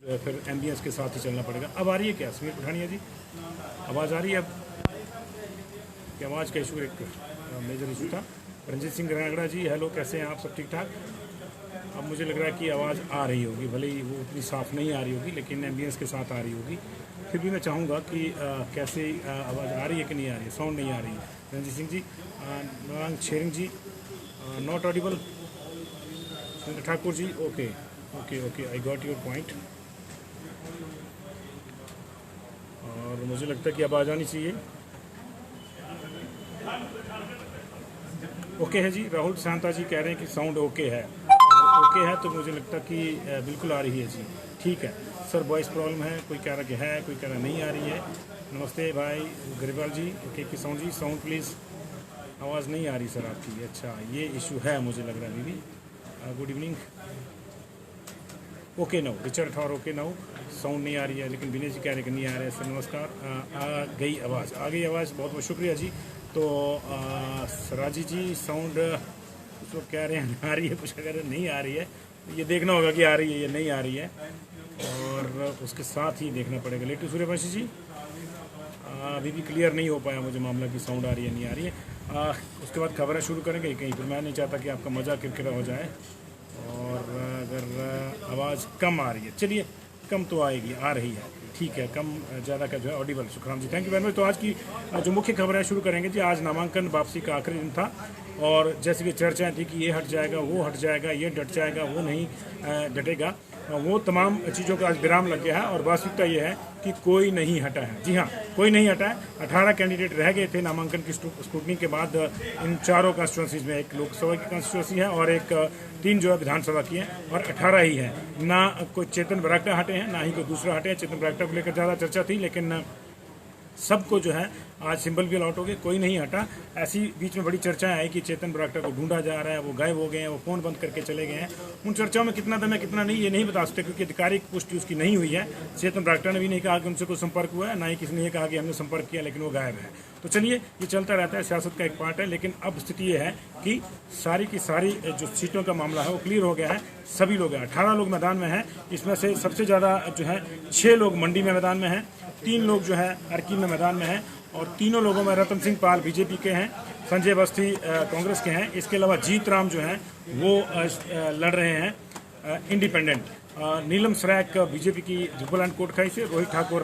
फिर एम्बियंस के साथ ही चलना पड़ेगा। अब आ रही है क्या समीर पठानिया जी, आवाज़ आ रही है अब? कि आवाज़ का इशू एक मेजर इशू था। रंजीत सिंह रांगड़ा जी हेलो, कैसे हैं आप? सब ठीक ठाक? अब मुझे लग रहा है कि आवाज़ आ रही होगी, भले ही वो उतनी साफ़ नहीं आ रही होगी लेकिन एम्बियंस के साथ आ रही होगी। फिर भी मैं चाहूँगा कि कैसे आवाज़ आ रही है कि नहीं आ रही है, साउंड नहीं आ रही है। Ranjit Singh ji, Narayan Tshering ji not audible. Thakur ji okay okay okay, I got your point. और मुझे लगता है कि अब आ जानी चाहिए। ओके है जी। राहुल शांता जी कह रहे हैं कि साउंड ओके है। अगर ओके है तो मुझे लगता है कि बिल्कुल आ रही है जी। ठीक है सर, वॉइस प्रॉब्लम है, कोई कह रहा कि है, कोई कह रहा नहीं आ रही है। नमस्ते भाई गरिवाल जी। ओके कि साउंड जी, साउंड प्लीज़। आवाज़ नहीं आ रही सर आपकी। अच्छा ये इशू है मुझे लग रहा है दीदी। Good evening. Okay now Richard ठौर, ओके नाउ साउंड नहीं आ रही है, लेकिन विनय जी कह रहे कि नहीं आ रहा है। सर नमस्कार। आ गई आवाज़, आ गई आवाज़, बहुत बहुत शुक्रिया जी। तो राजी जी साउंड उसको कह रहे हैं आ रही है, कुछ कह रहे हैं नहीं आ रही है। ये देखना होगा कि आ रही है या नहीं आ रही है, और उसके साथ ही देखना पड़ेगा। लेटू सूर्यवंशी जी अभी भी क्लियर नहीं हो पाया मुझे मामला कि साउंड आ रही है नहीं आ रही है। उसके बाद खबरें शुरू करेंगे कहीं, फिर मैं नहीं चाहता कि आपका मज़ा किरकिरा हो जाए। और अगर आवाज़ कम आ रही है, चलिए कम तो आएगी, आ रही है, ठीक है, कम ज़्यादा का जो है audible. Sukhram ji thank you very much. तो आज की जो मुख्य खबरें शुरू करेंगे जी। आज नामांकन वापसी का आखिरी दिन था, और जैसे कि चर्चाएं थी कि ये हट जाएगा, वो हट जाएगा, ये डट जाएगा, वो नहीं डटेगा, वो तमाम चीज़ों का आज विराम लग गया है। और वास्तविकता ये है कि कोई नहीं हटा है। जी हाँ, कोई नहीं हटा है। 18 कैंडिडेट रह गए थे नामांकन की स्क्रूटनी के बाद इन चारों कॉन्स्टिट्यूंसीज में। एक लोकसभा की कॉन्स्टिट्यूंसी है और एक 3 जो है विधानसभा की है, और 18 ही है। ना कोई चेतन बरागटा हटे हैं, ना ही कोई दूसरा हटे हैं। चेतन बरागटा को लेकर ज़्यादा चर्चा थी, लेकिन सबको जो है आज सिंबल भी अलॉट हो गए, कोई नहीं हटा। ऐसी बीच में बड़ी चर्चाएं आई कि चेतन बरागटा को ढूंढा जा रहा है, वो गायब हो गए हैं, वो फ़ोन बंद करके चले गए हैं। उन चर्चाओं में कितना दम है कितना नहीं ये नहीं बता सकते, क्योंकि आधिकारिक पुष्टि उसकी नहीं हुई है। चेतन बरागटा ने भी नहीं कहा कि उनसे कोई संपर्क हुआ है, ना ही किसी ने कहा कि हमने संपर्क किया, लेकिन वो गायब है। तो चलिए ये चलता रहता है, सियासत का एक पार्ट है। लेकिन अब स्थिति ये है कि सारी की सारी जो सीटों का मामला है वो क्लियर हो गया है। सभी लोग हैं, 18 लोग मैदान में हैं। इसमें से सबसे ज़्यादा जो है 6 लोग मंडी में मैदान में हैं, 3 लोग जो है अर्की में मैदान में हैं, और तीनों लोगों में रतन सिंह पाल बीजेपी के हैं, संजय बस्ती कांग्रेस के हैं। इसके अलावा जीत राम जो हैं वो लड़ रहे हैं इंडिपेंडेंट। नीलम सरायक बीजेपी की जुब्बल कोटखाई से, रोहित ठाकुर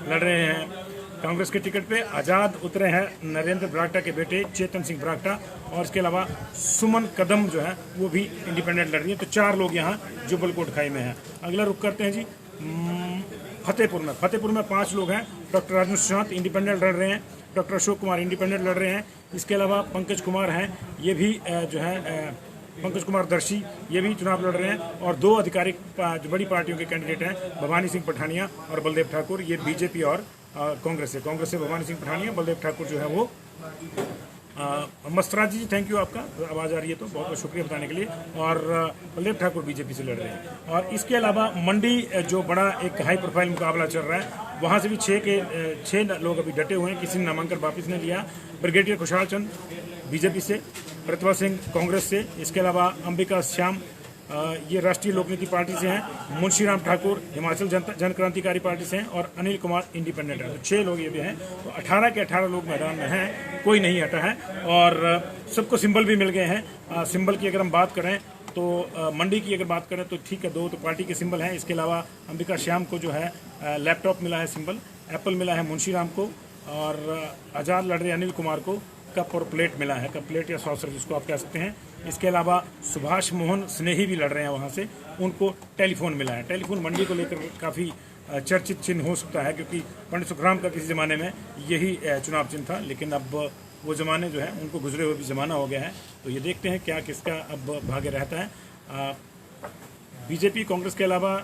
लड़ रहे हैं कांग्रेस के टिकट पे। आज़ाद उतरे हैं नरेंद्र बरागटा के बेटे चेतन सिंह बरागटा, और इसके अलावा सुमन कदम जो है वो भी इंडिपेंडेंट लड़ रही है। तो 4 लोग यहाँ जुब्बल कोटखाई में हैं। अगला रुख करते हैं जी फतेहपुर में 5 लोग हैं। डॉक्टर राजन सुशांत इंडिपेंडेंट लड़ रहे हैं, डॉक्टर अशोक कुमार इंडिपेंडेंट लड़ रहे हैं। इसके अलावा पंकज कुमार हैं, ये भी जो है पंकज कुमार दर्शी, ये भी चुनाव लड़ रहे हैं। और 2 आधिकारिक जो बड़ी पार्टियों के कैंडिडेट हैं, भवानी सिंह पठानिया और बलदेव ठाकुर, ये बीजेपी और कांग्रेस से भवानी सिंह पठानिया, बलदेव ठाकुर जो है वो मस्तराज जी थैंक यू, आपका आवाज़ आ रही है तो बहुत बहुत शुक्रिया बताने के लिए। और बलदेव ठाकुर बीजेपी से लड़ रहे हैं। और इसके अलावा मंडी जो बड़ा एक हाई प्रोफाइल मुकाबला चल रहा है, वहाँ से भी 6 लोग अभी डटे हुए हैं, किसी ने नामांकन वापस नहीं लिया। ब्रिगेडियर खुशहाल चंद बीजेपी से, प्रतिभा सिंह कांग्रेस से, इसके अलावा अंबिका श्याम ये राष्ट्रीय लोकनीति पार्टी से हैं, मुंशीराम ठाकुर हिमाचल जन क्रांतिकारी पार्टी से हैं, और अनिल कुमार इंडिपेंडेंट है। तो 6 लोग ये भी हैं। तो 18 के 18 लोग मैदान में हैं, कोई नहीं हटा है। और सबको सिंबल भी मिल गए हैं। सिंबल की अगर हम बात करें तो मंडी की अगर बात करें तो ठीक है, 2 तो पार्टी के सिंबल हैं। इसके अलावा अंबिका श्याम को जो है लैपटॉप मिला है सिंबल, एप्पल मिला है मुंशीराम को, और आज़ाद लड़ रहे अनिल कुमार को कप और प्लेट मिला है, कप प्लेट या सॉसर जिसको आप कह सकते हैं। इसके अलावा सुभाष मोहन स्नेही भी लड़ रहे हैं वहाँ से, उनको टेलीफोन मिला है। टेलीफोन मंडी को लेकर काफ़ी चर्चित चिन्ह हो सकता है, क्योंकि पंडित सुखराम का किसी ज़माने में यही चुनाव चिन्ह था, लेकिन अब वो ज़माने जो है उनको गुजरे हुए भी ज़माना हो गया है। तो ये देखते हैं क्या किसका अब भाग्य रहता है। बीजेपी कांग्रेस के अलावा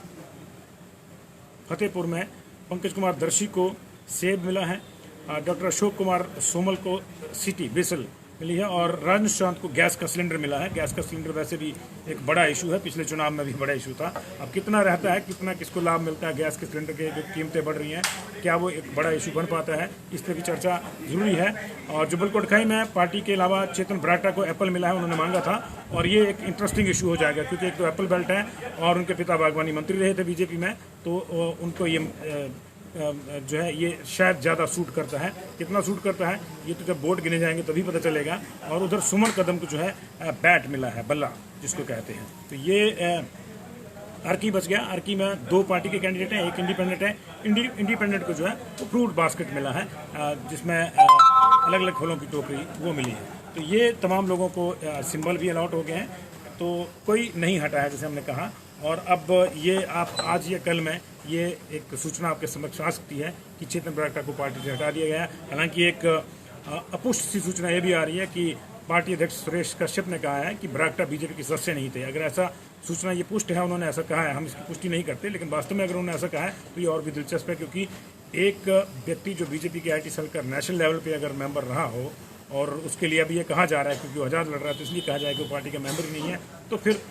फतेहपुर में पंकज कुमार दर्शी को सेब मिला है, डॉक्टर अशोक कुमार सोमल को सिटी बिसल मिली है और राजन सुशांत को गैस का सिलेंडर मिला है। गैस का सिलेंडर वैसे भी एक बड़ा इशू है, पिछले चुनाव में भी बड़ा इशू था। अब कितना रहता है, कितना किसको लाभ मिलता है, गैस के सिलेंडर के जो कीमतें बढ़ रही हैं, क्या वो एक बड़ा इशू बन पाता है, इस पर भी चर्चा जरूरी है। और जुब्बल कोटखाई में पार्टी के अलावा चेतन बरागटा को एप्पल मिला है, उन्होंने मांगा था, और ये एक इंटरेस्टिंग इशू हो जाएगा क्योंकि एक तो एप्पल बेल्ट है और उनके पिता बागवानी मंत्री रहे थे बीजेपी में, तो उनको ये जो है ये शायद ज़्यादा सूट करता है। कितना सूट करता है ये तो जब वोट गिने जाएंगे तभी पता चलेगा। और उधर सुमन कदम को जो है बैट मिला है, बल्ला जिसको कहते हैं। तो ये अर्की बच गया। अर्की में 2 पार्टी के कैंडिडेट हैं, एक इंडिपेंडेंट है। इंडिपेंडेंट को जो है वो फ्रूट बास्केट मिला है जिसमें अलग अलग फलों की टोकरी वो मिली है। तो ये तमाम लोगों को सिंबल भी अलॉट हो गए हैं, तो कोई नहीं हटा है जैसे हमने कहा। और अब ये आप आज या कल में ये एक सूचना आपके समक्ष आ सकती है कि चेतन बरागटा को पार्टी से हटा दिया गया है। हालांकि एक अपुष्ट सी सूचना ये भी आ रही है कि पार्टी अध्यक्ष सुरेश कश्यप ने कहा है कि बरागटा बीजेपी के सदस्य नहीं थे। अगर ऐसा सूचना ये पुष्ट है, उन्होंने ऐसा कहा है, हम इसकी पुष्टि नहीं करते, लेकिन वास्तव में अगर उन्होंने ऐसा कहा है तो ये और भी दिलचस्प है, क्योंकि एक व्यक्ति जो बीजेपी के IT सेल का नेशनल लेवल पर अगर मेंबर रहा हो और उसके लिए अभी ये कहा जा रहा है क्योंकि वो आज़ाद लड़ रहा है तो इसलिए कहा जाए कि वो पार्टी का मेंबर ही नहीं है, तो फिर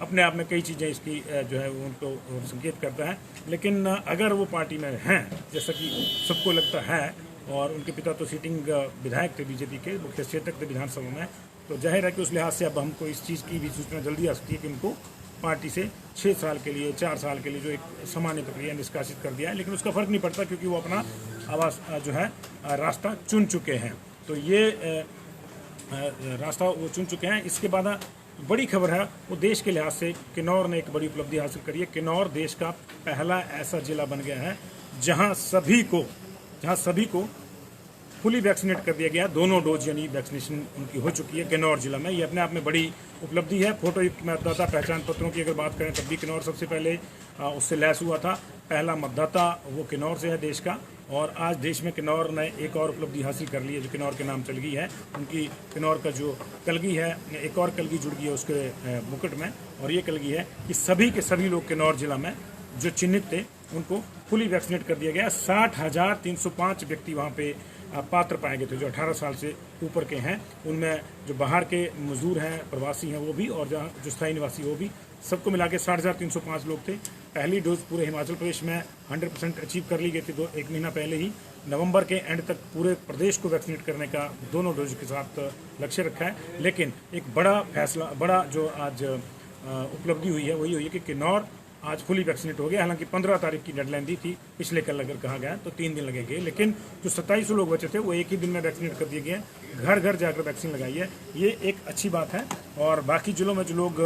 अपने आप में कई चीज़ें इसकी जो है उनको संकेत करता है। लेकिन अगर वो पार्टी में हैं जैसा कि सबको लगता है, और उनके पिता तो सिटिंग विधायक थे बीजेपी के, मुख्य सचेतक थे विधानसभा में, तो जाहिर है कि उस लिहाज से अब हमको इस चीज़ की भी सूचना जल्दी आ सकती है कि उनको पार्टी से 6 साल के लिए 4 साल के लिए जो एक सामान्य प्रक्रिया निष्कासित कर दिया है। लेकिन उसका फ़र्क नहीं पड़ता क्योंकि वो अपना आवास जो है रास्ता चुन चुके हैं। तो ये रास्ता वो चुन चुके हैं। इसके बाद बड़ी खबर है वो देश के लिहाज से, किन्नौर ने एक बड़ी उपलब्धि हासिल करी है। किन्नौर देश का पहला ऐसा जिला बन गया है जहां सभी को फुली वैक्सीनेट कर दिया गया, दोनों डोज यानी वैक्सीनेशन उनकी हो चुकी है किन्नौर जिला में। ये अपने आप में बड़ी उपलब्धि है। फोटो युक्त मतदाता पहचान पत्रों की अगर बात करें तब भी किन्नौर सबसे पहले उससे लैस हुआ था। पहला मतदाता वो किन्नौर से है देश का, और आज देश में किन्नौर ने एक और उपलब्धि हासिल कर ली है जो किन्नौर के नाम चल गई है। उनकी किन्नौर का जो कलगी है, एक और कलगी जुड़ गई है उसके मुकुट में, और ये कलगी है कि सभी के सभी लोग किन्नौर जिला में जो चिन्हित थे उनको फुली वैक्सीनेट कर दिया गया। 60,305 व्यक्ति वहाँ पे पात्र पाए गए थे जो 18 साल से ऊपर के हैं। उनमें जो बाहर के मजदूर हैं, प्रवासी हैं वो भी, और जहाँ जो स्थायी निवासी वो भी, सबको मिला के 60,305 लोग थे। पहली डोज पूरे हिमाचल प्रदेश में 100% अचीव कर ली गई थी 1 महीना पहले ही। नवंबर के एंड तक पूरे प्रदेश को वैक्सीनेट करने का दोनों डोज के साथ लक्ष्य रखा है। लेकिन एक बड़ा फैसला, बड़ा जो आज उपलब्धि हुई है वही हुई है कि किन्नौर आज फुली वैक्सीनेट हो गया। हालांकि 15 तारीख की डेडलाइन दी थी पिछले कल अगर कहा गया तो 3 दिन लगेंगे, लेकिन जो 2700 लोग बचे थे वो एक ही दिन में वैक्सीनेट कर दिए गए। घर घर जाकर वैक्सीन लगाई है, ये एक अच्छी बात है। और बाकी जिलों में जो लोग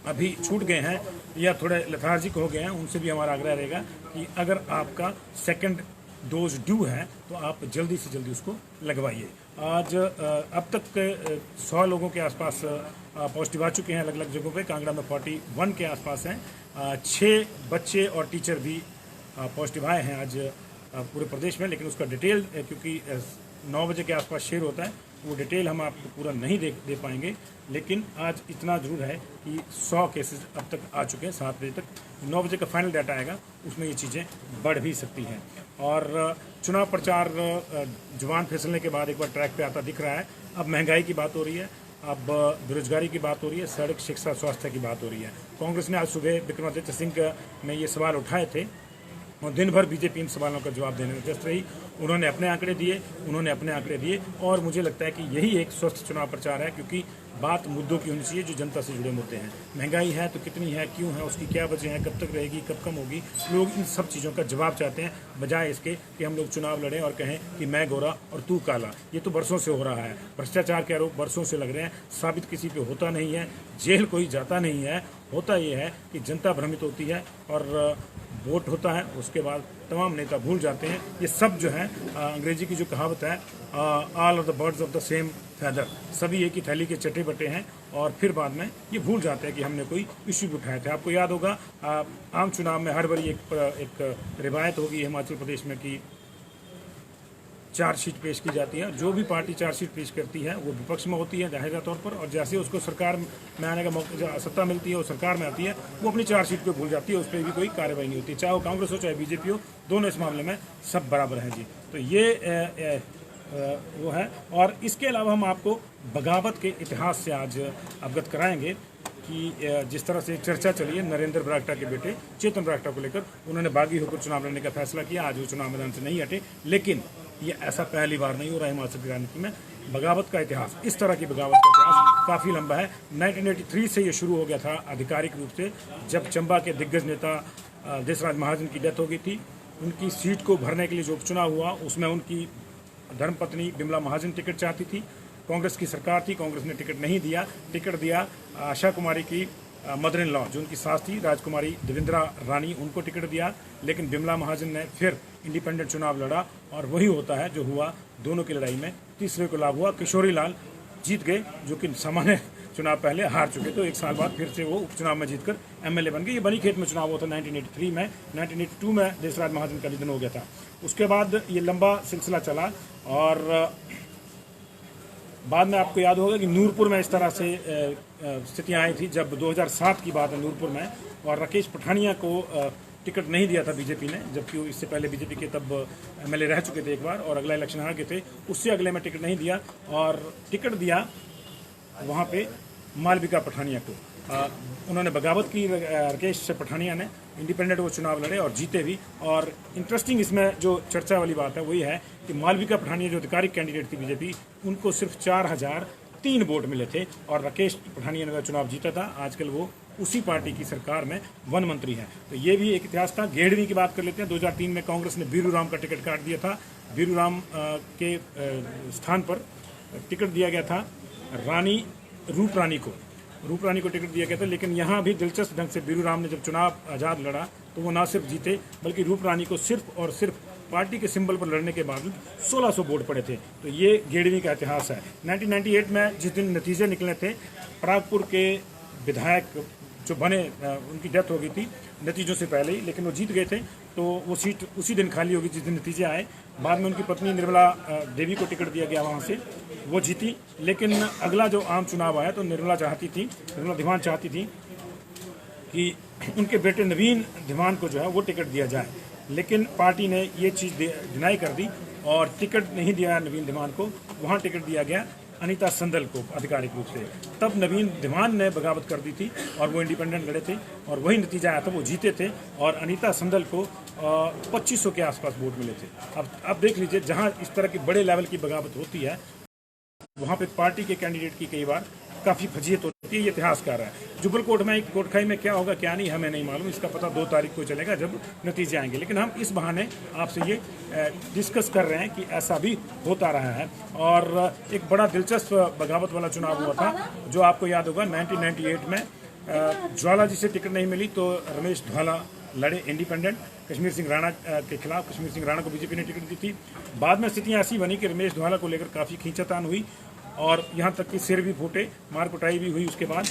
अभी छूट गए हैं या थोड़े लेथार्जिक हो गए हैं उनसे भी हमारा आग्रह रहेगा कि अगर आपका सेकंड डोज ड्यू है तो आप जल्दी से जल्दी उसको लगवाइए। आज अब तक 100 लोगों के आसपास पॉजिटिव आ चुके हैं अलग अलग जगहों पे। कांगड़ा में 41 के आसपास हैं। 6 बच्चे और टीचर भी पॉजिटिव आए हैं आज पूरे प्रदेश में, लेकिन उसका डिटेल क्योंकि 9 बजे के आसपास शेयर होता है, वो डिटेल हम आपको पूरा नहीं दे पाएंगे। लेकिन आज इतना जरूर है कि 100 केसेस अब तक आ चुके हैं 7 बजे तक। 9 बजे का फाइनल डाटा आएगा, उसमें ये चीज़ें बढ़ भी सकती हैं। और चुनाव प्रचार जुबान फिसलने के बाद एक बार ट्रैक पे आता दिख रहा है। अब महंगाई की बात हो रही है, अब बेरोजगारी की बात हो रही है, सड़क, शिक्षा, स्वास्थ्य की बात हो रही है। कांग्रेस ने आज सुबह विक्रमादित्य सिंह में ये सवाल उठाए थे और दिन भर बीजेपी इन सवालों का जवाब देने में व्यस्त रही। उन्होंने अपने आंकड़े दिए और मुझे लगता है कि यही एक स्वस्थ चुनाव प्रचार है, क्योंकि बात मुद्दों की होनी चाहिए जो जनता से जुड़े मुद्दे हैं। महंगाई है तो कितनी है, क्यों है, उसकी क्या वजह है, कब तक रहेगी, कब कम होगी। लोग इन सब चीज़ों का जवाब चाहते हैं, बजाय इसके कि हम लोग चुनाव लड़ें और कहें कि मैं गोरा और तू काला। ये तो बरसों से हो रहा है। भ्रष्टाचार के आरोप बरसों से लग रहे हैं, साबित किसी पे होता नहीं है, जेल कोई जाता नहीं है। होता ये है कि जनता भ्रमित होती है और वोट होता है, उसके बाद तमाम नेता भूल जाते हैं। ये सब जो है अंग्रेजी की जो कहावत है, all of the birds of the same feather, सभी एक ही थैली के चटे बटे हैं, और फिर बाद में ये भूल जाते हैं कि हमने कोई इश्यू भी उठाए थे। आपको याद होगा आम चुनाव में हर बारी एक रिवायत होगी हिमाचल प्रदेश में कि चार्जशीट पेश की जाती है। जो भी पार्टी चार्जशीट पेश करती है वो विपक्ष में होती है जाहिर तौर पर, और जैसे उसको सरकार में आने का मौका, सत्ता मिलती है, वो सरकार में आती है, वो अपनी चार्जशीट को भूल जाती है, उस पर भी कोई कार्रवाई नहीं होती। चाहे वो कांग्रेस हो चाहे बीजेपी हो, दोनों इस मामले में सब बराबर हैं जी। तो ये वो है। और इसके अलावा हम आपको बगावत के इतिहास से आज अवगत कराएंगे कि जिस तरह से चर्चा चली है नरेंद्र बरागटा के बेटे चेतन बरागटा को लेकर, उन्होंने बागी होकर चुनाव लड़ने का फैसला किया, आज वो चुनाव मैदान से नहीं हटे। लेकिन ये ऐसा पहली बार नहीं हो रहा है हिमाचल की राजनीति में। बगावत का इतिहास, इस तरह की बगावत का इतिहास काफ़ी लंबा है। 1983 से ये शुरू हो गया था आधिकारिक रूप से, जब चंबा के दिग्गज नेता देशराज महाजन की डेथ हो गई थी। उनकी सीट को भरने के लिए जो उपचुनाव हुआ उसमें उनकी धर्मपत्नी बिमला महाजन टिकट चाहती थी। कांग्रेस की सरकार थी, कांग्रेस ने टिकट नहीं दिया। टिकट दिया आशा कुमारी की मदर इन लॉ, जो उनकी सास थी राजकुमारी देवेंद्रा रानी, उनको टिकट दिया। लेकिन बिमला महाजन ने फिर इंडिपेंडेंट चुनाव लड़ा और वही होता है जो हुआ दोनों की लड़ाई में। तीसरे को लाभ हुआ, किशोरी लाल जीत गए, जो कि सामान्य चुनाव पहले हार चुके। तो एक साल बाद फिर से वो उपचुनाव में जीतकर एमएलए बन गए। ये बनीखेत में चुनाव हुआ था 1983 में। 1982 में देशराज महाजन का निधन हो गया था। उसके बाद ये लंबा सिलसिला चला और बाद में आपको याद होगा कि नूरपुर में इस तरह से स्थितियाँ आई थी जब 2007 की बात है नूरपुर में, और राकेश पठानिया को टिकट नहीं दिया था बीजेपी ने, जबकि वो इससे पहले बीजेपी के तब एमएलए रह चुके थे एक बार और अगला इलेक्शन हार गए थे। उससे अगले में टिकट नहीं दिया और टिकट दिया वहाँ पे मालविका पठानिया को। उन्होंने बगावत की राकेश पठानिया ने, इंडिपेंडेंट वो चुनाव लड़े और जीते भी। और इंटरेस्टिंग इसमें जो चर्चा वाली बात है वही है कि मालविका पठानिया जो आधिकारिक कैंडिडेट थी बीजेपी, उनको सिर्फ 4003 वोट मिले थे और राकेश पठानिया ने चुनाव जीता था। आजकल वो उसी पार्टी की सरकार में वन मंत्री हैं। तो ये भी एक इतिहास था। गेहड़वी की बात कर लेते हैं। 2003 में कांग्रेस ने बीरू राम का टिकट काट दिया था। बीरू राम के स्थान पर टिकट दिया गया था रानी रूप रानी को टिकट दिया गया था। लेकिन यहाँ भी दिलचस्प ढंग से बीरू राम ने जब चुनाव आज़ाद लड़ा तो वो ना सिर्फ जीते बल्कि रूप रानी को सिर्फ और सिर्फ पार्टी के सिंबल पर लड़ने के बावजूद 1600 वोट पड़े थे। तो ये गेहड़वी का इतिहास है। 1998 में जिस दिन नतीजे निकले थे, परागपुर के विधायक जो बने, उनकी डेथ हो गई थी नतीजों से पहले ही, लेकिन वो जीत गए थे। तो वो सीट उसी दिन खाली होगी जिस दिन नतीजे आए। बाद में उनकी पत्नी निर्मला देवी को टिकट दिया गया वहाँ से, वो जीती। लेकिन अगला जो आम चुनाव आया तो निर्मला धीमान चाहती थी कि उनके बेटे नवीन धीमान को जो है वो टिकट दिया जाए, लेकिन पार्टी ने ये चीज़ डिनाई कर दी और टिकट नहीं दिया नवीन धीमान को। वहाँ टिकट दिया गया अनीता संदल को आधिकारिक रूप से। तब नवीन धीमान ने बगावत कर दी थी और वो इंडिपेंडेंट लड़े थे और वही नतीजा आया था, वो जीते थे और अनीता संदल को 2500 के आसपास वोट मिले थे। अब देख लीजिए, जहाँ इस तरह की बड़े लेवल की बगावत होती है वहाँ पे पार्टी के कैंडिडेट की कई बार काफ़ी फजीयत होती है। ये इतिहासकार है। जुबलकोट में कोटखाई में क्या होगा क्या नहीं हमें नहीं मालूम, इसका पता 2 तारीख को चलेगा जब नतीजे आएंगे। लेकिन हम इस बहाने आपसे ये डिस्कस कर रहे हैं कि ऐसा भी होता रहा है। और एक बड़ा दिलचस्प बगावत वाला चुनाव हुआ था जो आपको याद होगा 1998 में ज्वाला जी से टिकट नहीं मिली तो रमेश धवाला लड़े इंडिपेंडेंट कश्मीर सिंह राणा के खिलाफ। कश्मीर सिंह राणा को बीजेपी ने टिकट दी थी। बाद में स्थितियाँ ऐसी बनी कि रमेश धवाला को लेकर काफ़ी खींचातान हुई और यहाँ तक कि सिर भी फूटे, मार कुटाई भी हुई। उसके बाद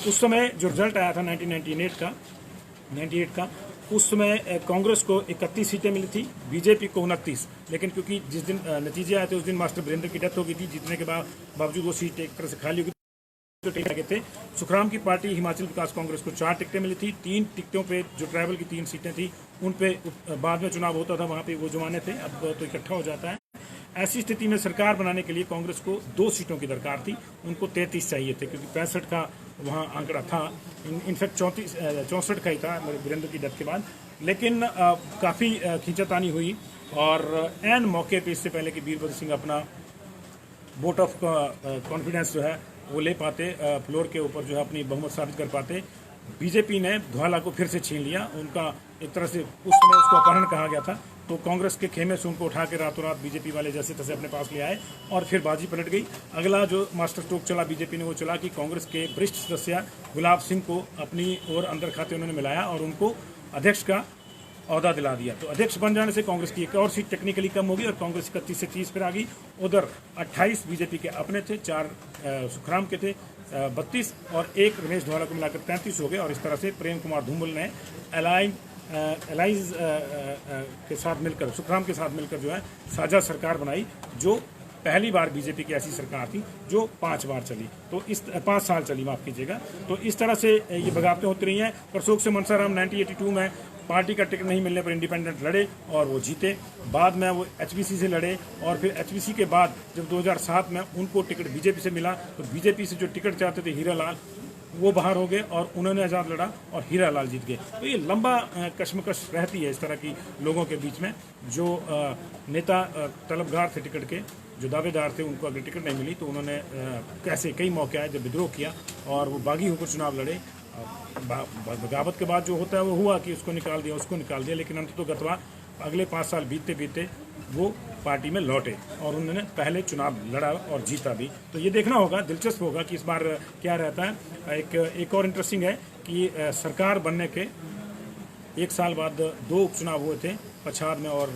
उस समय जो रिजल्ट आया था 1998 का, उस समय कांग्रेस को 31 सीटें मिली थी, बीजेपी को 29। लेकिन क्योंकि जिस दिन नतीजे आए थे उस दिन मास्टर वीरेंद्र की डेथ हो गई थी, जीतने के बावजूद वो सीट एक तरह से खाली हो गई थे। सुखराम की पार्टी हिमाचल विकास कांग्रेस को 4 टिकटें मिली थी। 3 टिकटों पे जो ट्राइबल की 3 सीटें थी उन पे बाद में चुनाव होता था, वहाँ पे वो जमाने थे, अब तो इकट्ठा हो जाता है। ऐसी स्थिति में सरकार बनाने के लिए कांग्रेस को 2 सीटों की दरकार थी, उनको 33 चाहिए थे क्योंकि 65 का वहाँ आंकड़ा था। इनफैक्ट 64 का ही था वीरेंद्र की डेथ के बाद। लेकिन काफ़ी खींचातानी हुई और एन मौके पे, इससे पहले कि वीरभद्र सिंह अपना वोट ऑफ कॉन्फिडेंस जो है वो ले पाते, फ्लोर के ऊपर जो है अपनी बहुमत साबित कर पाते, बीजेपी ने धवाला को फिर से छीन लिया। उनका एक तरह से उस समय उसको अपहरण कहा गया था। तो कांग्रेस के खेमे से उनको उठा के रातों रात बीजेपी वाले जैसे तैसे अपने पास ले आए और फिर बाजी पलट गई। अगला जो मास्टर स्ट्रोक चला बीजेपी ने वो चला कि कांग्रेस के वरिष्ठ सदस्य गुलाब सिंह को अपनी ओर अंदर खाते उन्होंने मिलाया और उनको अध्यक्ष का ओहदा दिला दिया। तो अध्यक्ष बन जाने से कांग्रेस की एक और सीट टेक्निकली कम होगी और कांग्रेस 31 से 30 पर आ गई। उधर 28 बीजेपी के अपने थे, 4 सुखराम के थे, 32 और 1 रमेश धवाला को मिलाकर 33 हो गए। और इस तरह से प्रेम कुमार धूमल ने एलाइज के साथ मिलकर, सुखराम के साथ मिलकर जो है साझा सरकार बनाई, जो पहली बार बीजेपी की ऐसी सरकार थी जो 5 बार चली। तो इस 5 साल चली, माफ़ कीजिएगा। तो इस तरह से ये बगावतें होती रही हैं। परसों से मनसाराम 1982 में पार्टी का टिकट नहीं मिलने पर इंडिपेंडेंट लड़े और वो जीते। बाद में वो एचपीसी से लड़े और फिर एचपीसी के बाद जब 2007 में उनको टिकट बीजेपी से मिला तो बीजेपी से जो टिकट चाहते थे हीरालाल, वो बाहर हो गए और उन्होंने आज़ाद लड़ा और हीरालाल जीत गए। तो ये लंबा कश्मकश रहती है इस तरह की लोगों के बीच में। जो नेता तलबगार थे टिकट के, जो दावेदार थे, उनको अगर टिकट नहीं मिली तो उन्होंने कैसे कई मौके आए जब विद्रोह किया और वो बागी होकर चुनाव लड़े। बगावत के बाद जो होता है वो हुआ कि उसको निकाल दिया, उसको निकाल दिया, लेकिन अंत तो गतवा अगले 5 साल बीतते बीतते वो पार्टी में लौटे और उन्होंने पहले चुनाव लड़ा और जीता भी। तो ये देखना होगा, दिलचस्प होगा कि इस बार क्या रहता है। एक और इंटरेस्टिंग है कि सरकार बनने के 1 साल बाद 2 उपचुनाव हुए थे, पछाड़ में और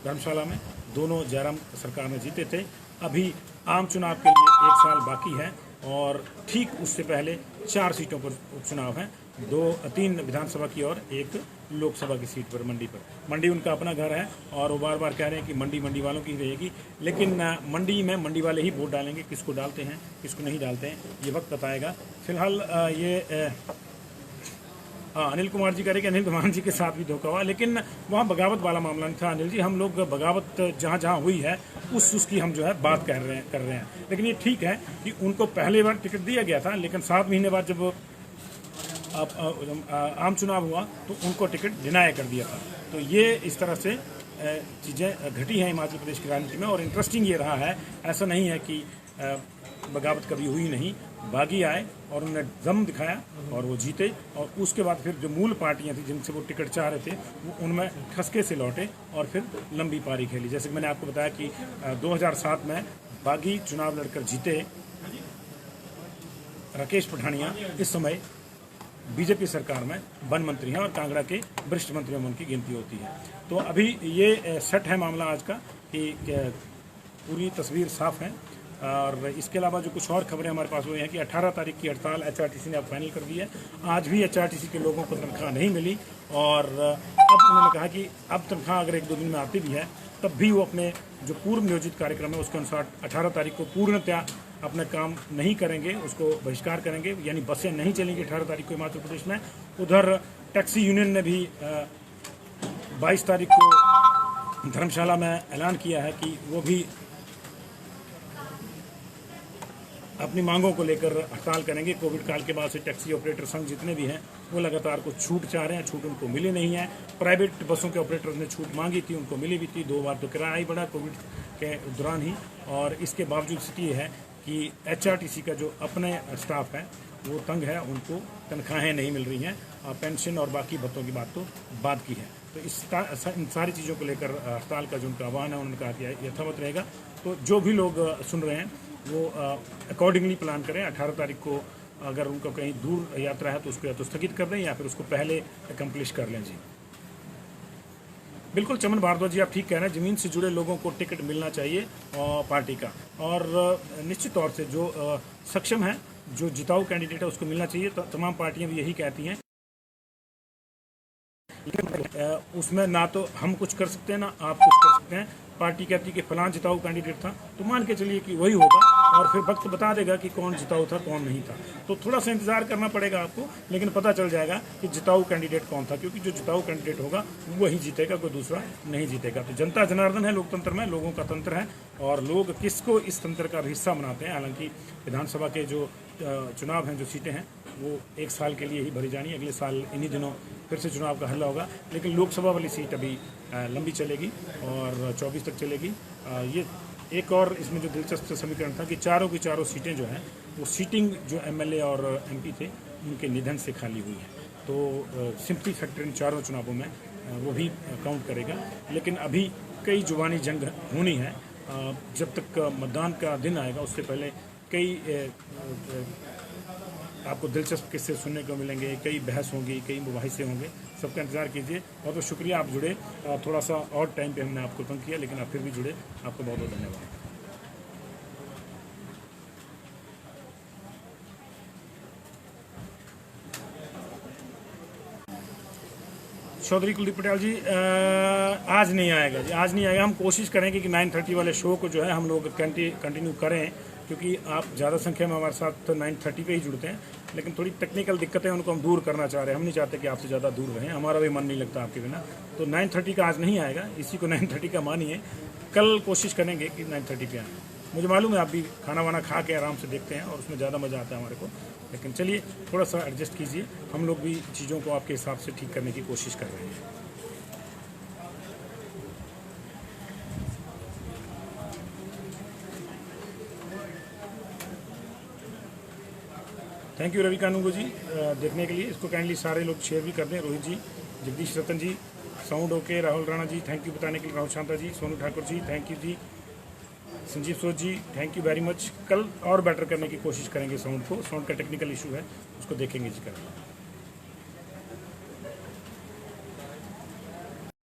धर्मशाला में, दोनों जयराम सरकार में जीते थे। अभी आम चुनाव के लिए 1 साल बाकी है और ठीक उससे पहले 4 सीटों पर उपचुनाव हैं, 3 विधानसभा की और 1 लोकसभा की सीट पर, मंडी पर। मंडी उनका अपना घर है और वो बार बार कह रहे हैं कि मंडी वालों की रहेगी, लेकिन मंडी में मंडी वाले ही वोट डालेंगे। किसको डालते हैं किसको नहीं डालते हैं ये वक्त बताएगा। फिलहाल ये अनिल कुमार जी कह रहे कि अनिल कुमार जी के साथ भी धोखा हुआ, लेकिन वहाँ बगावत वाला मामला नहीं था अनिल जी। हम लोग बगावत जहाँ हुई है उसकी हम जो है बात कर रहे हैं। लेकिन ये ठीक है कि उनको पहले बार टिकट दिया गया था, लेकिन 7 महीने बाद जब आम चुनाव हुआ तो उनको टिकट डिनाई कर दिया था। तो ये इस तरह से चीज़ें घटी हैं हिमाचल प्रदेश की राजनीति में। और इंटरेस्टिंग ये रहा है, ऐसा नहीं है कि बगावत कभी हुई नहीं, बागी आए और उन्होंने दम दिखाया और वो जीते। और उसके बाद फिर जो मूल पार्टियां थी जिनसे वो टिकट चाह रहे थे वो उनमें ठसके से लौटे और फिर लंबी पारी खेली। जैसे कि मैंने आपको बताया कि 2007 में बागी चुनाव लड़कर जीते राकेश पठानिया, इस समय बीजेपी सरकार में वन मंत्री हैं और कांगड़ा के वरिष्ठ मंत्रियों में उनकी गिनती होती है। तो अभी ये सेट है मामला आज का कि पूरी तस्वीर साफ है। और इसके अलावा जो कुछ और खबरें हमारे पास हुई हैं कि 18 तारीख की हड़ताल एचआरटीसी ने अब फाइनल कर दी है। आज भी एचआरटीसी के लोगों को तनख्वाह नहीं मिली और अब उन्होंने कहा कि अब तनख्वाह अगर 1-2 दिन में आती भी है तब भी वो अपने जो पूर्व नियोजित कार्यक्रम है उसके अनुसार 18 तारीख को पूर्णतया अपना काम नहीं करेंगे, उसको बहिष्कार करेंगे, यानी बसें नहीं चलेंगी 18 तारीख को हिमाचल प्रदेश में। उधर टैक्सी यूनियन ने भी 22 तारीख को धर्मशाला में ऐलान किया है कि वो भी अपनी मांगों को लेकर हड़ताल करेंगे। कोविड काल के बाद से टैक्सी ऑपरेटर संघ जितने भी हैं वो लगातार कुछ छूट चाह रहे हैं, छूट उनको मिली नहीं है। प्राइवेट बसों के ऑपरेटर्स ने छूट मांगी थी, उनको मिली भी थी। 2 बार तो किराया ही बढ़ा कोविड के दौरान ही। और इसके बावजूद स्थिति ये है कि एचआरटीसी का जो अपने स्टाफ है वो तंग है, उनको तनख्वाहें नहीं मिल रही हैं, पेंशन और बाकी भत्तों की बात तो बाद की है। तो इन सारी चीज़ों को लेकर हड़ताल का जो उनका आह्वान है उन्होंने कहा कि यथावत रहेगा। तो जो भी लोग सुन रहे हैं वो अकॉर्डिंगली प्लान करें। 18 तारीख को अगर उनका कहीं दूर यात्रा है तो उसको या तो स्थगित कर दें या फिर उसको पहले एकम्प्लिश कर लें। जी बिल्कुल चमन भारद्वाज जी, आप ठीक कह रहे हैं। ज़मीन से जुड़े लोगों को टिकट मिलना चाहिए पार्टी का, और निश्चित तौर से जो सक्षम है, जो जिताऊ कैंडिडेट है उसको मिलना चाहिए। तो तमाम पार्टियां भी यही कहती हैं, लेकिन उसमें ना तो हम कुछ कर सकते हैं ना आप कुछ कर सकते हैं। पार्टी कहती है कि फलां जिताऊ कैंडिडेट था, तो मान के चलिए कि वही होगा और फिर वक्त बता देगा कि कौन जिताऊ था कौन नहीं था। तो थोड़ा सा इंतजार करना पड़ेगा आपको, लेकिन पता चल जाएगा कि जिताऊ कैंडिडेट कौन था, क्योंकि जो जिताऊ कैंडिडेट होगा वही जीतेगा, कोई दूसरा नहीं जीतेगा। तो जनता जनार्दन है लोकतंत्र में, लोगों का तंत्र है और लोग किसको इस तंत्र का हिस्सा बनाते हैं। हालांकि विधानसभा के जो चुनाव हैं, जो सीटें हैं, वो 1 साल के लिए ही भरी जानी है। अगले साल इन्हीं दिनों फिर से चुनाव का हल्ला होगा, लेकिन लोकसभा वाली सीट अभी लंबी चलेगी और 24 तक चलेगी। ये एक और इसमें जो दिलचस्प समीकरण था कि चारों की चारों सीटें जो हैं वो सीटिंग जो एमएलए और एमपी थे उनके निधन से खाली हुई है। तो सिंपथी फैक्टर इन चारों चुनावों में वो भी काउंट करेगा। लेकिन अभी कई जुबानी जंग होनी है। जब तक मतदान का दिन आएगा उससे पहले कई आपको दिलचस्प किस्से सुनने को मिलेंगे, कई बहस होंगी, कई मुबाहिसे होंगे। सबका इंतजार कीजिए। बहुत बहुत शुक्रिया, आप जुड़े। थोड़ा सा और टाइम पे हमने आपको तंग किया, लेकिन आप फिर भी जुड़े। आपको बहुत बहुत धन्यवाद। चौधरी कुलदीप पटेल जी आज नहीं आएगा जी, आज नहीं आएगा। हम कोशिश करेंगे कि 9:30 वाले शो को जो है हम लोग कंटिन्यू करें, क्योंकि आप ज़्यादा संख्या में हमारे साथ 9:30 पे ही जुड़ते हैं, लेकिन थोड़ी टेक्निकल दिक्कतें उनको हम दूर करना चाह रहे हैं। हम नहीं चाहते कि आपसे ज़्यादा दूर रहें, हमारा भी मन नहीं लगता आपके बिना। तो 9:30 का आज नहीं आएगा, इसी को 9:30 का मानिए। कल कोशिश करेंगे कि 9:30 पे आए। मुझे मालूम है आप भी खाना वाना खा के आराम से देखते हैं और उसमें ज़्यादा मज़ा आता है हमारे को, लेकिन चलिए थोड़ा सा एडजस्ट कीजिए। हम लोग भी चीज़ों को आपके हिसाब से ठीक करने की कोशिश कर रहे हैं। थैंक यू रवि कानूंगो जी देखने के लिए। इसको काइंडली सारे लोग शेयर भी कर दें। Rohit ji, Jagdish Ratan ji, sound okay, Rahul Rana ji thank you बताने के लिए, राहुल शांता जी, सोनू ठाकुर जी थैंक यू जी, संजीव सोच ji thank you very much. कल और बेटर करने की कोशिश करेंगे साउंड को, साउंड का टेक्निकल इशू है उसको देखेंगे जी कल।